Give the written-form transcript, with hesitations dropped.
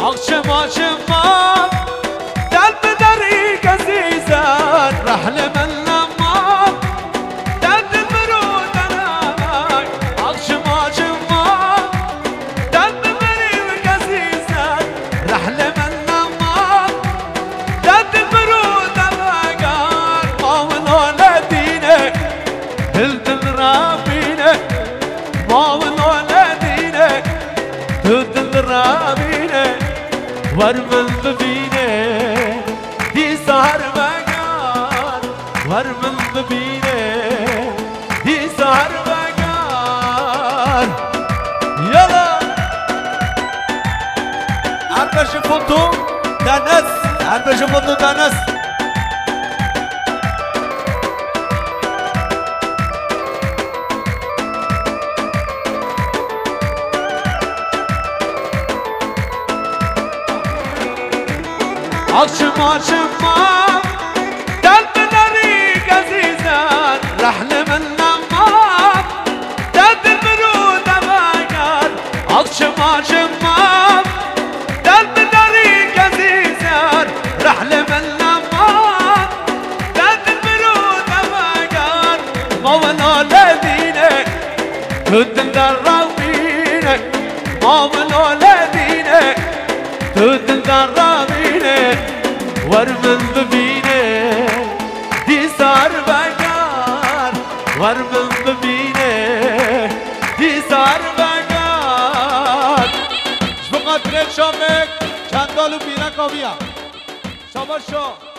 شما شما دل بدری عزیزان رحل من لما دل برود نامای شما شما دل بدری عزیزان رحل من لما دل برود نامای ما ولادینه دل رابینه ما ولادینه دل رابینه ورمن ببینه دی سهر بگان ورمن ببینه دی سهر بگان یلا هر فوتو دنس هر فوتو دنس شما شما دل بدری عزیزان رحل من لما دل برود نامای شما شما دل بدری عزیزان رحل من لما دل برود نامای ما ولادینه دل رابینه ما ولادینه دل رابینه ورمن ببینه دی سهر بگان ورمن ببینه دی سهر بگان شما قدرت شامک چندالو بیرک آبیم شما شو